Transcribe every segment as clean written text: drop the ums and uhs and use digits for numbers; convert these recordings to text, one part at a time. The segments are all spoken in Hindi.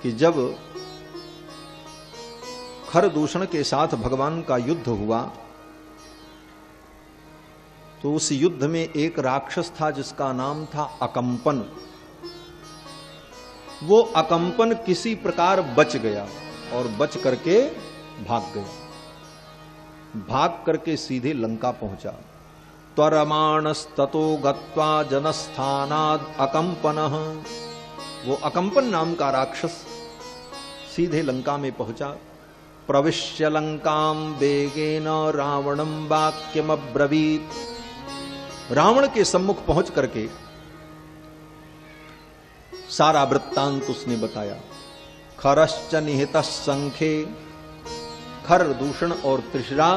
कि जब खरदूषण के साथ भगवान का युद्ध हुआ तो उस युद्ध में एक राक्षस था जिसका नाम था अकंपन। वो अकंपन किसी प्रकार बच गया और बच करके भाग गया। भाग करके सीधे लंका पहुंचा। त्वरमाणस्ततो गत्वा जनस्थानाद अकंपनः, वो अकंपन नाम का राक्षस सीधे लंका में पहुंचा। प्रविश्य लंकाम वेगेन रावणं वाक्यमब्रवीत्, रावण के सम्मुख पहुंच करके सारा वृत्तांत उसने बताया। खरश्च निहितः संखे, खर दूषण और त्रिशरा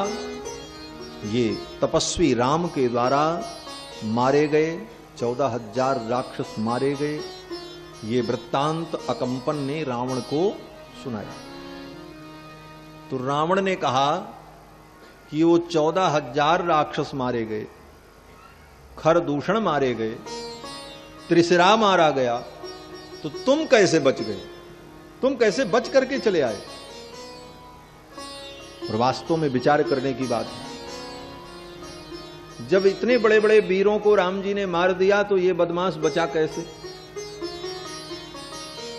ये तपस्वी राम के द्वारा मारे गए, 14,000 राक्षस मारे गए। ये वृत्तांत अकंपन ने रावण को सुनाया। तो रावण ने कहा कि वो 14,000 राक्षस मारे गए, खर दूषण मारे गए, त्रिशिरा मारा गया, तो तुम कैसे बच गए? तुम कैसे बच करके चले आए? और वास्तव में विचार करने की बात है, जब इतने बड़े बड़े वीरों को राम जी ने मार दिया तो ये बदमाश बचा कैसे?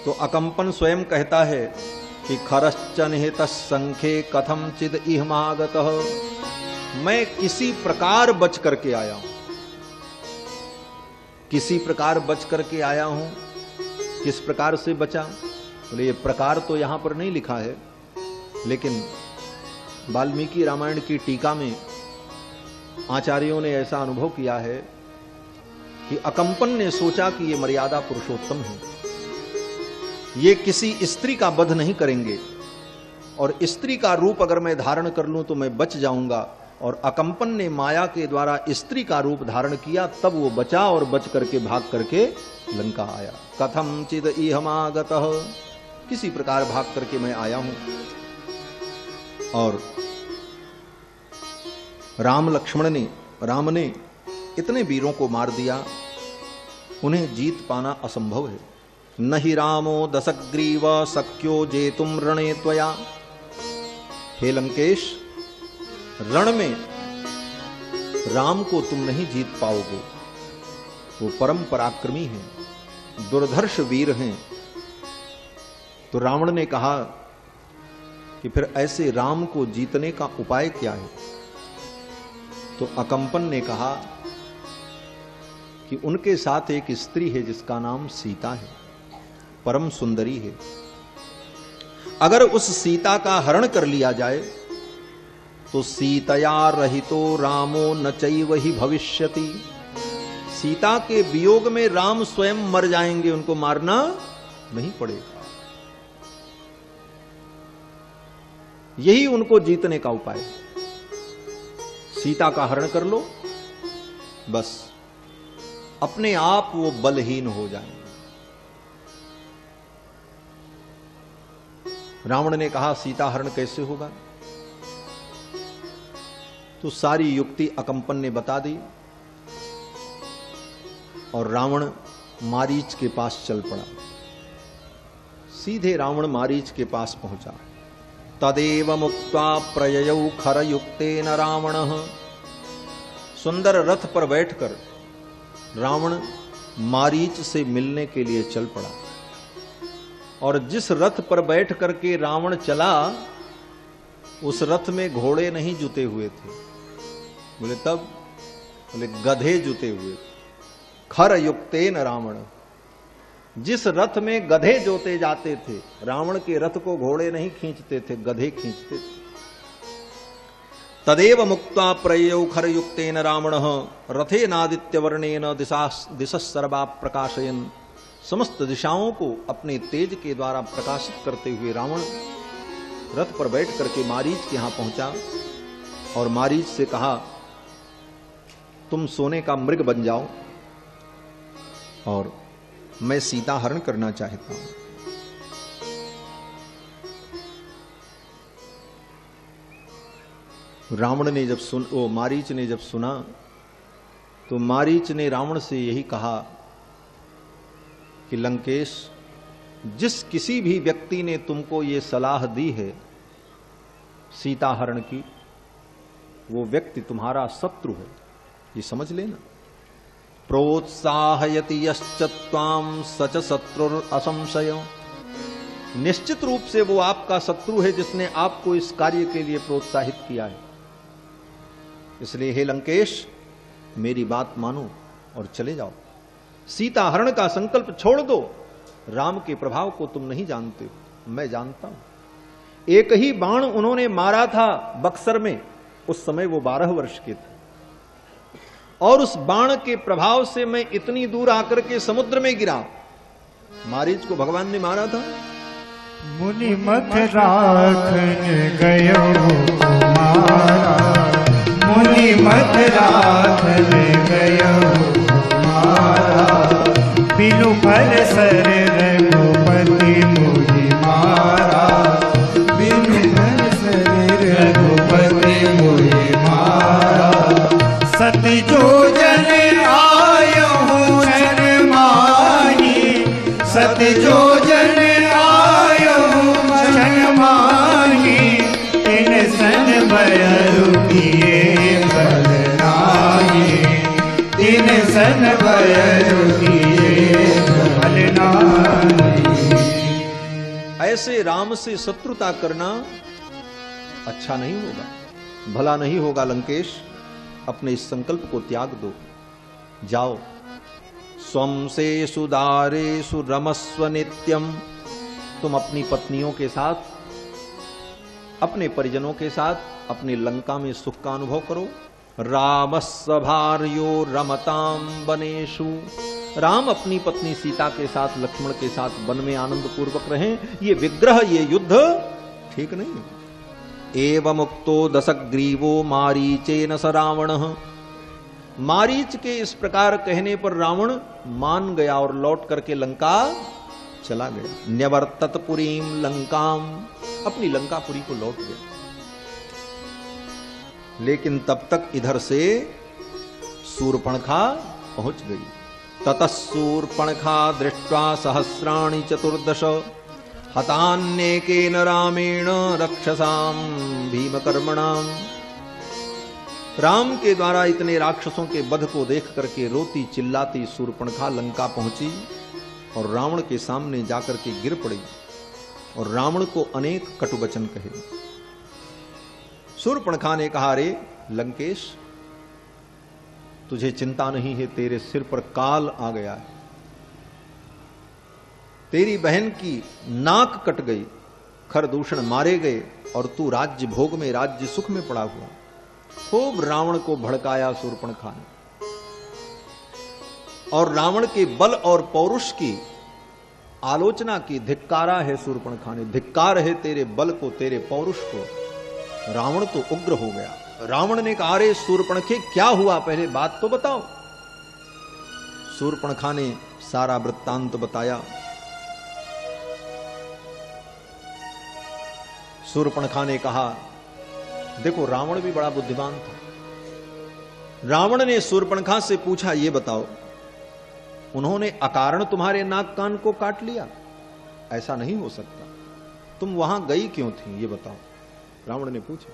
तो अकंपन स्वयं कहता है कि खरश्च निहितः संखे कथम चिद इहमागतः, मैं किसी प्रकार बच करके आया हूं, किसी प्रकार बच करके आया हूं। किस प्रकार से बचा? बोले ये प्रकार तो यहां पर नहीं लिखा है, लेकिन वाल्मीकि रामायण की टीका में आचार्यों ने ऐसा अनुभव किया है कि अकंपन ने सोचा कि ये मर्यादा पुरुषोत्तम है, ये किसी स्त्री का वध नहीं करेंगे, और स्त्री का रूप अगर मैं धारण कर लूं तो मैं बच जाऊंगा। और अकंपन ने माया के द्वारा स्त्री का रूप धारण किया, तब वो बचा और बच करके भाग करके लंका आया। कथम चिद इहमागतः, किसी प्रकार भाग करके मैं आया हूं। और राम ने इतने वीरों को मार दिया, उन्हें जीत पाना असंभव है। नहि रामो दशग्रीव शक्यो जेतुम रणे त्वया, हे लंकेश, रण में राम को तुम नहीं जीत पाओगे, वो परम पराक्रमी हैं, दुर्धर्ष वीर हैं। तो रावण ने कहा कि फिर ऐसे राम को जीतने का उपाय क्या है? तो अकंपन ने कहा कि उनके साथ एक स्त्री है जिसका नाम सीता है, परम सुंदरी है। अगर उस सीता का हरण कर लिया जाए तो सीतया रहितो रामो न चैव ही भविष्यति, सीता के वियोग में राम स्वयं मर जाएंगे, उनको मारना नहीं पड़ेगा। यही उनको जीतने का उपाय है। सीता का हरण कर लो, बस अपने आप वो बलहीन हो जाएंगे। रावण ने कहा सीता हरण कैसे होगा? तो सारी युक्ति अकंपन ने बता दी और रावण मारीच के पास चल पड़ा। सीधे रावण मारीच के पास पहुंचा। तदेव मुक्त्वा प्रययौ खरयुक्तेन रावणः, सुंदर रथ पर बैठकर रावण मारीच से मिलने के लिए चल पड़ा। और जिस रथ पर बैठ करके रावण चला, उस रथ में घोड़े नहीं जुते हुए थे। बोले तब? बोले गधे जुते हुए थे। खर युक्तेन रावण, जिस रथ में गधे जोते जाते थे, रावण के रथ को घोड़े नहीं खींचते थे, गधे खींचते थे। तदेव मुक्त्वा प्रययौ खर युक्तेन रावणः रथेनादित्य वर्णेन दिशः सर्वा प्रकाशयन्, समस्त दिशाओं को अपने तेज के द्वारा प्रकाशित करते हुए रावण रथ पर बैठ करके मारीच के यहां पहुंचा और मारीच से कहा तुम सोने का मृग बन जाओ और मैं सीता हरण करना चाहता हूं। रावण ने जब मारीच ने जब सुना तो मारीच ने रावण से यही कहा कि लंकेश, जिस किसी भी व्यक्ति ने तुमको ये सलाह दी है सीता हरण की, वो व्यक्ति तुम्हारा शत्रु है, ये समझ लेना। प्रोत्साहयति यश्च त्वां सच शत्रुर असंशय। निश्चित रूप से वो आपका शत्रु है जिसने आपको इस कार्य के लिए प्रोत्साहित किया है। इसलिए हे लंकेश, मेरी बात मानो और चले जाओ। सीता हरण का संकल्प छोड़ दो। राम के प्रभाव को तुम नहीं जानते हो, मैं जानता हूं। एक ही बाण उन्होंने मारा था बक्सर में, उस समय वो 12 वर्ष के थे, और उस बाण के प्रभाव से मैं इतनी दूर आकर के समुद्र में गिरा। मारीच को भगवान ने मारा था। मुनि मत राखन गयो मारा, मुनि मत राखन गयो मारा, बिनु फल सर रघुपति मुनि मारा, बिनु फल सर रघुपति मुनि मारा। सती जो जन आयो शरण माही, सती जो जन किए बलनाई, दिन सन किए बलनाई। ऐसे राम से शत्रुता करना अच्छा नहीं होगा, भला नहीं होगा। लंकेश, अपने इस संकल्प को त्याग दो, जाओ। स्वम से सुदारेषु रमस्व नित्यम। तुम अपनी पत्नियों के साथ, अपने परिजनों के साथ अपनी लंका में सुख का अनुभव करो। रामस्य भार्यो रमताम वनेषु। राम अपनी पत्नी सीता के साथ, लक्ष्मण के साथ वन में आनंद पूर्वक रहें। ये विग्रह, ये युद्ध ठीक नहीं है। एवमुक्तो दशग्रीवो मारीचेन स रावणः। मारीच के इस प्रकार कहने पर रावण मान गया और लौट करके लंका चला गया। न्यवर्तत पुरीम लंकाम। अपनी लंकापुरी को लौट गया। लेकिन तब तक इधर से शूर्पणखा पहुंच गई। ततः शूर्पणखा दृष्ट्वा सहस्राणि चतुर्दश हतान्येकेन रामेण रक्षसाम भीमकर्मणाम। राम के द्वारा इतने राक्षसों के वध को देख करके रोती चिल्लाती शूर्पणखा लंका पहुंची और रावण के सामने जाकर के गिर पड़ी और रावण को अनेक कटुवचन कहे। शूर्पणखा ने कहा, रे लंकेश, तुझे चिंता नहीं है, तेरे सिर पर काल आ गया है। तेरी बहन की नाक कट गई, खरदूषण मारे गए और तू राज्य भोग में, राज्य सुख में पड़ा हुआ। खूब रावण को भड़काया शूर्पणखा ने और रावण के बल और पौरुष की आलोचना की। धिक्कारा है शूर्पणखा ने, धिक्कार है तेरे बल को, तेरे पौरुष को। रावण तो उग्र हो गया। रावण ने कहा, रे शूर्पणखे, क्या हुआ, पहले बात तो बताओ। शूर्पणखा ने सारा वृत्तांत बताया। शूर्पणखा ने कहा, देखो रावण भी बड़ा बुद्धिमान था। रावण ने शूर्पणखा से पूछा, ये बताओ, उन्होंने अकारण तुम्हारे नाक कान को काट लिया? ऐसा नहीं हो सकता। तुम वहां गई क्यों थी, ये बताओ। रावण ने पूछा,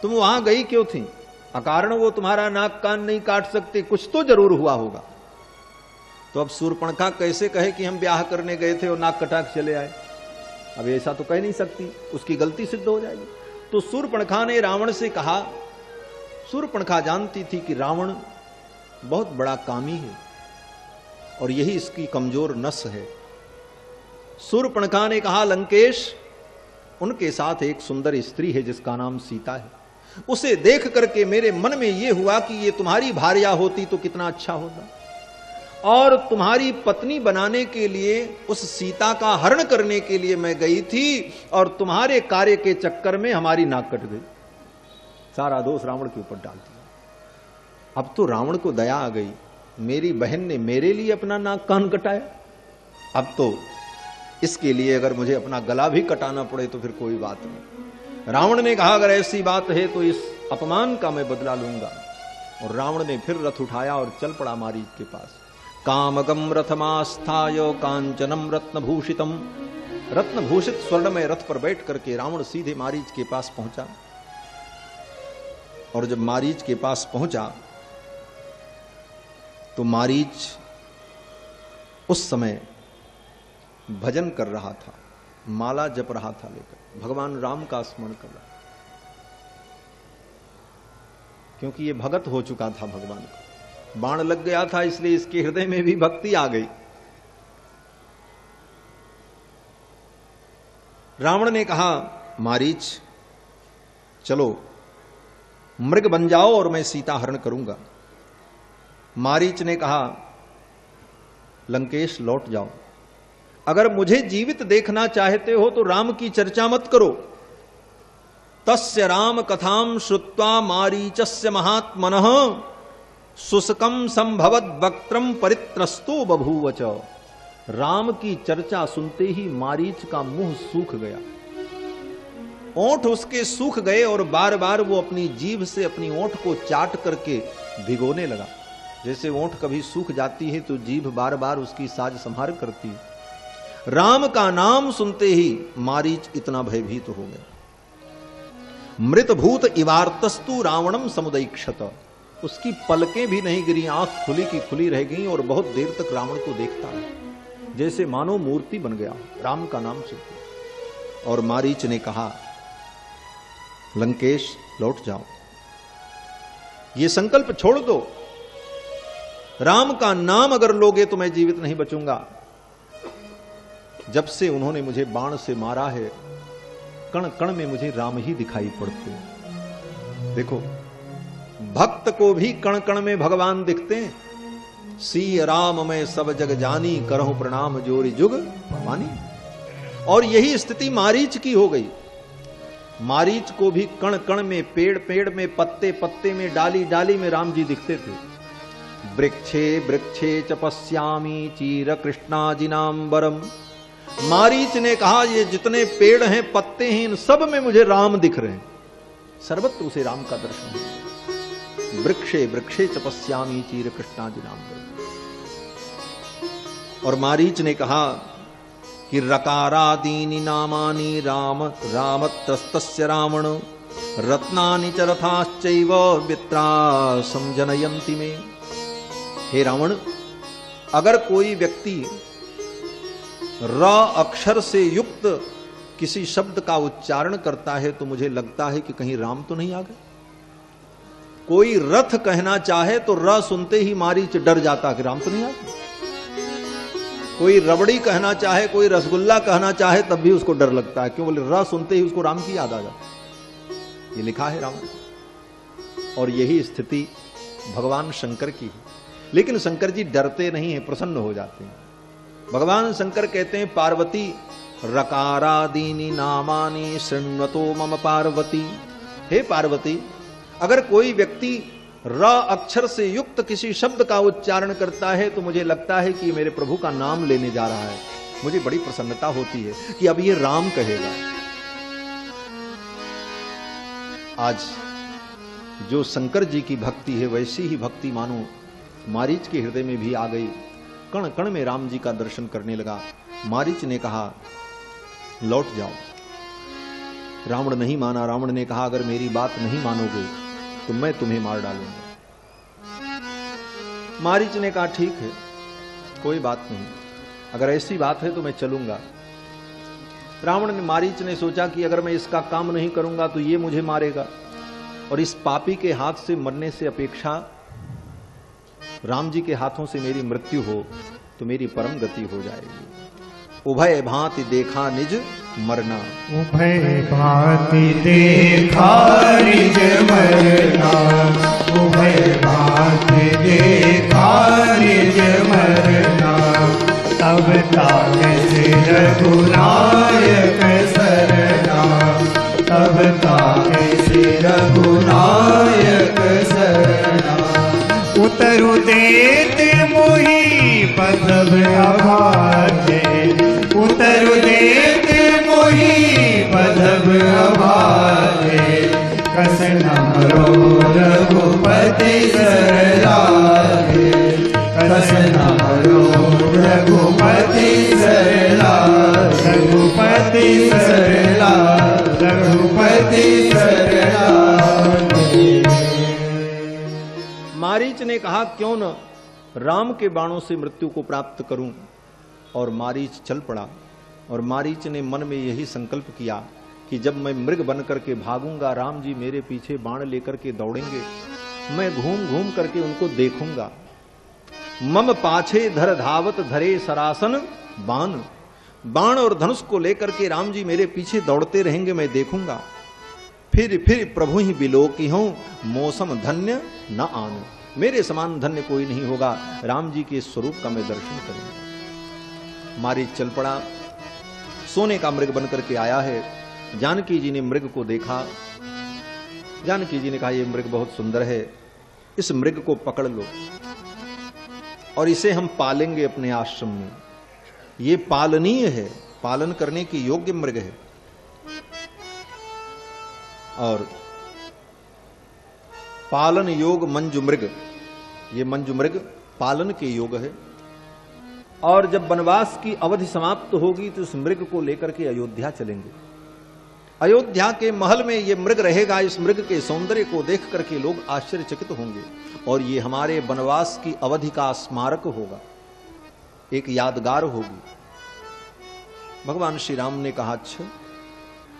तुम वहां गई क्यों थी? अकारण वो तुम्हारा नाक कान नहीं काट सकते, कुछ तो जरूर हुआ होगा। तो अब शूर्पणखा कैसे कहे कि हम ब्याह करने गए थे और नाक कटा के चले आए? अब ऐसा तो कह नहीं सकती, उसकी गलती सिद्ध हो जाएगी। तो शूर्पणखा ने रावण से कहा, शूर्पणखा जानती थी कि रावण बहुत बड़ा कामी है और यही इसकी कमजोर नस है। शूर्पणखा ने कहा, लंकेश, उनके साथ एक सुंदर स्त्री है जिसका नाम सीता है। उसे देख करके मेरे मन में यह हुआ कि ये तुम्हारी भार्या होती तो कितना अच्छा होता, और तुम्हारी पत्नी बनाने के लिए उस सीता का हरण करने के लिए मैं गई थी और तुम्हारे कार्य के चक्कर में हमारी नाक कट गई। सारा दोष रावण के ऊपर डाल दिया। अब तो रावण को दया आ गई, मेरी बहन ने मेरे लिए अपना नाक कान कटाया, अब तो इसके लिए अगर मुझे अपना गला भी कटाना पड़े तो फिर कोई बात नहीं। रावण ने कहा, अगर ऐसी बात है तो इस अपमान का मैं बदला लूंगा। और रावण ने फिर रथ उठाया और चल पड़ा मारीच के पास। कामगम रथमास्थाय कांचनम रत्नभूषितम। रत्नभूषित स्वर्णमय रथ पर बैठ करके रावण सीधे मारीच के पास पहुंचा। और जब मारीच के पास पहुंचा तो मारीच उस समय भजन कर रहा था, माला जप रहा था लेकर, भगवान राम का स्मरण कर रहा, क्योंकि ये भगत हो चुका था भगवान का। बाण लग गया था इसलिए इसके हृदय में भी भक्ति आ गई। रावण ने कहा, मारीच चलो मृग बन जाओ और मैं सीता हरण करूंगा। मारीच ने कहा, लंकेश लौट जाओ, अगर मुझे जीवित देखना चाहते हो तो राम की चर्चा मत करो। तस्य राम कथाम श्रुत्वा मारीचस्य महात्मनः शुष्कम संभवत वक्त्रम परित्रस्तो बभूवच। राम की चर्चा सुनते ही मारीच का मुंह सूख गया, ओंठ उसके सूख गए और बार बार वो अपनी जीभ से अपनी ओंठ को चाट करके भिगोने लगा। जैसे ओंठ कभी सूख जाती है तो जीभ बार बार उसकी साज संहार करती है। राम का नाम सुनते ही मारीच इतना भयभीत हो गया। मृत भूत इवार्तस्तु रावणम समुदैक्षत। उसकी पलकें भी नहीं गिरी, आंख खुली की खुली रह गई और बहुत देर तक रावण को देखता है, जैसे मानो मूर्ति बन गया राम का नाम सुनते। और मारीच ने कहा, लंकेश लौट जाओ, ये संकल्प छोड़ दो, राम का नाम अगर लोगे तो मैं जीवित नहीं बचूंगा। जब से उन्होंने मुझे बाण से मारा है, कण कण में मुझे राम ही दिखाई पड़ते हैं। देखो, भक्त को भी कण कण में भगवान दिखते हैं। सी राम मैं सब जग जानी, करहूं प्रणाम जोरी जुग मानी। और यही स्थिति मारीच की हो गई। मारीच को भी कण कण में, पेड़ पेड़ में, पत्ते पत्ते में, डाली डाली में राम जी दिखते थे। वृक्षे वृक्षे च पश्यामि चीर कृष्णाजिनांबरम। मारीच ने कहा, ये जितने पेड़ हैं, पत्ते हैं, इन सब में मुझे राम दिख रहे हैं। सर्वत्र उसे राम का दर्शन है। वृक्षे वृक्षे च पश्यामि चीर कृष्णाजिनांबरम। और मारीच ने कहा कि रकारादीनि नामानि राम रामत्रस्तस्य रावण रत्नानि च रथाश्चैव वित्रासं जनयन्ति मे। हे रावण, अगर कोई व्यक्ति र अक्षर से युक्त किसी शब्द का उच्चारण करता है तो मुझे लगता है कि कहीं राम तो नहीं आ गए। कोई रथ कहना चाहे तो र सुनते ही मारीच डर जाता कि राम तो नहीं आ गए। कोई रबड़ी कहना चाहे, कोई रसगुल्ला कहना चाहे, तब भी उसको डर लगता है, क्यों बोले र सुनते ही उसको राम की याद आ जाती। ये लिखा है राम। और यही स्थिति भगवान शंकर की है। लेकिन शंकर जी डरते नहीं हैं, प्रसन्न हो जाते हैं। भगवान शंकर कहते हैं, पार्वती रकारादीनि नामानि शृण्वतो मम पार्वती। हे पार्वती, अगर कोई व्यक्ति र अक्षर से युक्त किसी शब्द का उच्चारण करता है तो मुझे लगता है कि मेरे प्रभु का नाम लेने जा रहा है। मुझे बड़ी प्रसन्नता होती है कि अब ये राम कहेगा। आज जो शंकर जी की भक्ति है, वैसी ही भक्ति मानो मारीच के हृदय में भी आ गई। कण कण में राम जी का दर्शन करने लगा। मारीच ने कहा, लौट जाओ। रावण नहीं माना। रावण ने कहा, अगर मेरी बात नहीं मानोगे तो मैं तुम्हें मार डालूंगा। मारीच ने कहा, ठीक है, कोई बात नहीं, अगर ऐसी बात है तो मैं चलूंगा। रावण ने, मारीच ने सोचा कि अगर मैं इसका काम नहीं करूंगा तो ये मुझे मारेगा, और इस पापी के हाथ से मरने से अपेक्षा राम जी के हाथों से मेरी मृत्यु हो तो मेरी परम गति हो जाएगी। उभय भांति देखा निज मरना। उभय भांति देखा निज मरना। उभय भांति देखा निज मरना। तब ताके सिर रघुनायक सरना। तब ताके सिर रघुनायक सरना। उतरु देत मोहि बधब अभाजे। उतरु देत मोहि बधब अभाजे। कस नमरो रघुपति सर लागे। कस नमरो मारीच ने कहा क्यों न राम के बाणों से मृत्यु को प्राप्त करूं, और मारीच चल पड़ा। और मारीच ने मन में यही संकल्प किया कि जब मैं मृग बन करके भागूंगा, राम जी मेरे पीछे बाण लेकर के दौड़ेंगे, मैं घूम घूम करके उनको देखूंगा। मम पाछे धर धावत धरे सरासन बाण, बाण और धनुष को लेकर के राम जी मेरे पीछे दौड़ते रहेंगे, मैं देखूंगा। फिर प्रभु ही बिलोकी हूं, मौसम धन्य न आन, मेरे समान धन्य कोई नहीं होगा, राम जी के स्वरूप का मैं दर्शन करूंगा। मारीच चल पड़ा, सोने का मृग बनकर के आया है। जानकी जी ने मृग को देखा। जानकी जी ने कहा यह मृग बहुत सुंदर है, इस मृग को पकड़ लो और इसे हम पालेंगे अपने आश्रम में। ये पालनीय है, पालन करने की योग्य मृग है। और पालन योग मंजू मृग, ये मंजू मृग पालन के योग है। और जब वनवास की अवधि समाप्त होगी तो इस मृग को लेकर के अयोध्या चलेंगे। अयोध्या के महल में ये मृग रहेगा। इस मृग के सौंदर्य को देख करके लोग आश्चर्यचकित होंगे और ये हमारे वनवास की अवधि का स्मारक होगा, एक यादगार होगी। भगवान श्री राम ने कहा अच्छा।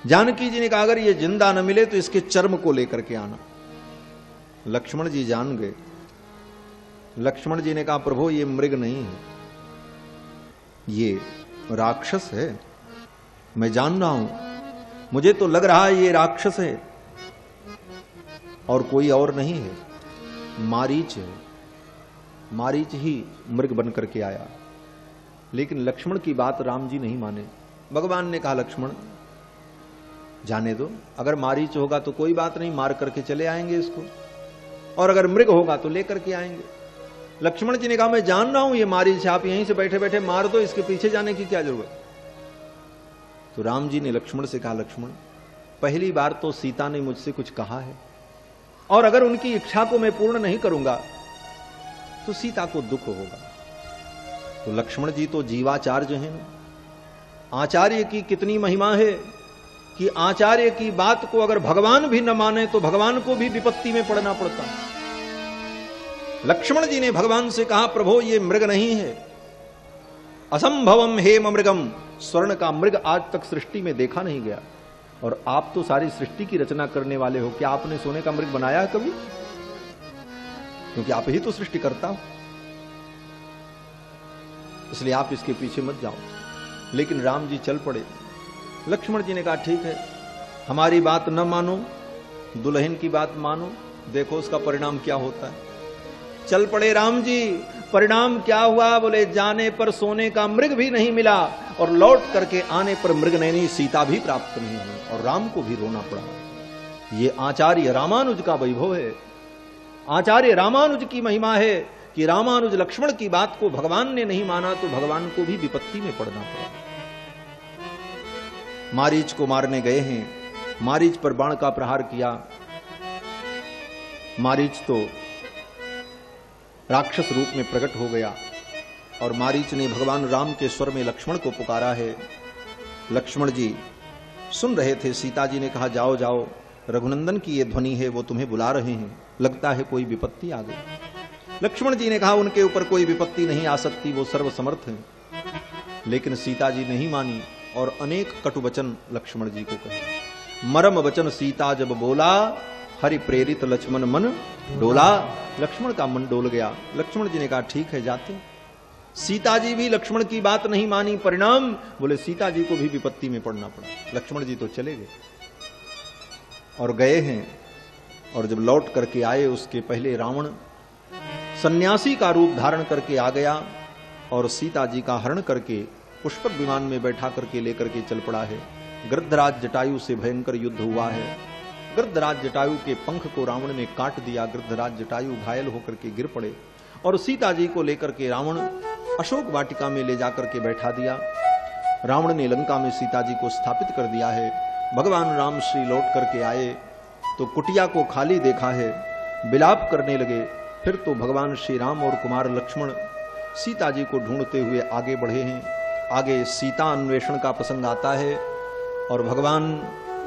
जानकी जी ने कहा अगर ये जिंदा न मिले तो इसके चर्म को लेकर के आना। लक्ष्मण जी जान गए। लक्ष्मण जी ने कहा प्रभु ये मृग नहीं है, ये राक्षस है, मैं जान रहा हूं, मुझे तो लग रहा है ये राक्षस है और कोई और नहीं है, मारीच है। मारीच ही मृग बन करके आया। लेकिन लक्ष्मण की बात राम जी नहीं माने। भगवान ने कहा लक्ष्मण जाने दो, अगर मारीच होगा तो कोई बात नहीं, मार करके चले आएंगे इसको, और अगर मृग होगा तो लेकर के आएंगे। लक्ष्मण जी ने कहा मैं जान रहा हूं ये मारीच, आप यहीं से बैठे बैठे मार दो, इसके पीछे जाने की क्या जरूरत। तो राम जी ने लक्ष्मण से कहा लक्ष्मण पहली बार तो सीता ने मुझसे कुछ कहा है, और अगर उनकी इच्छा को मैं पूर्ण नहीं करूंगा तो सीता को दुख होगा। तो लक्ष्मण जी तो जीवाचार्य हैं ना। आचार्य की कितनी महिमा है कि आचार्य की बात को अगर भगवान भी न माने तो भगवान को भी विपत्ति में पड़ना पड़ता है। लक्ष्मण जी ने भगवान से कहा प्रभु ये मृग नहीं है, असंभवम हेम मृगम, स्वर्ण का मृग आज तक सृष्टि में देखा नहीं गया, और आप तो सारी सृष्टि की रचना करने वाले हो, क्या आपने सोने का मृग बनाया है कभी? क्योंकि आप ही तो सृष्टि करता हो, इसलिए आप इसके पीछे मत जाओ। लेकिन राम जी चल पड़े। लक्ष्मण जी ने कहा ठीक है, हमारी बात न मानो, दुल्हन की बात मानो, देखो उसका परिणाम क्या होता है। चल पड़े राम जी। परिणाम क्या हुआ? बोले जाने पर सोने का मृग भी नहीं मिला, और लौट करके आने पर मृग नहीं, सीता भी प्राप्त नहीं हुई, और राम को भी रोना पड़ा। ये आचार्य रामानुज का वैभव है, आचार्य रामानुज की महिमा है कि रामानुज लक्ष्मण की बात को भगवान ने नहीं माना तो भगवान को भी विपत्ति में पड़ना पड़ा। मारीच को मारने गए हैं, मारीच पर बाण का प्रहार किया। मारीच तो राक्षस रूप में प्रकट हो गया, और मारीच ने भगवान राम के स्वर में लक्ष्मण को पुकारा है। लक्ष्मण जी सुन रहे थे। सीता जी ने कहा जाओ जाओ, रघुनंदन की ये ध्वनि है, वो तुम्हें बुला रहे हैं, लगता है कोई विपत्ति आ गई। लक्ष्मण जी ने कहा उनके ऊपर कोई विपत्ति नहीं आ सकती, वो सर्वसमर्थ हैं। लेकिन सीता जी नहीं मानी और अनेक कटु वचन लक्ष्मण जी को कहे। मरम वचन सीता जब बोला, हरि प्रेरित लक्ष्मण मन डोला। लक्ष्मण का मन डोल गया। लक्ष्मण जी ने कहा ठीक है जाते। सीता जी भी लक्ष्मण की बात नहीं मानी, परिणाम बोले सीता जी को भी विपत्ति में पड़ना पड़ा। लक्ष्मण जी तो चले गए और गए हैं, और जब लौट करके आए उसके पहले रावण सन्यासी का रूप धारण करके आ गया और सीता जी का हरण करके पुष्पक विमान में बैठा करके लेकर के चल पड़ा है। गृद्धराज जटायु से भयंकर युद्ध हुआ है। गृद्धराज जटायु के पंख को रावण ने काट दिया। गृद्धराज जटायु घायल होकर के गिर पड़े, और सीता जी को लेकर के रावण अशोक वाटिका में ले जाकर के बैठा दिया। रावण ने लंका में सीता जी को स्थापित कर दिया है। भगवान राम श्री लौट करके आए तो कुटिया को खाली देखा है, विलाप करने लगे। फिर तो भगवान श्री राम और कुमार लक्ष्मण सीता जी को ढूंढते हुए आगे बढ़े हैं। आगे सीता अन्वेषण का प्रसंग आता है, और भगवान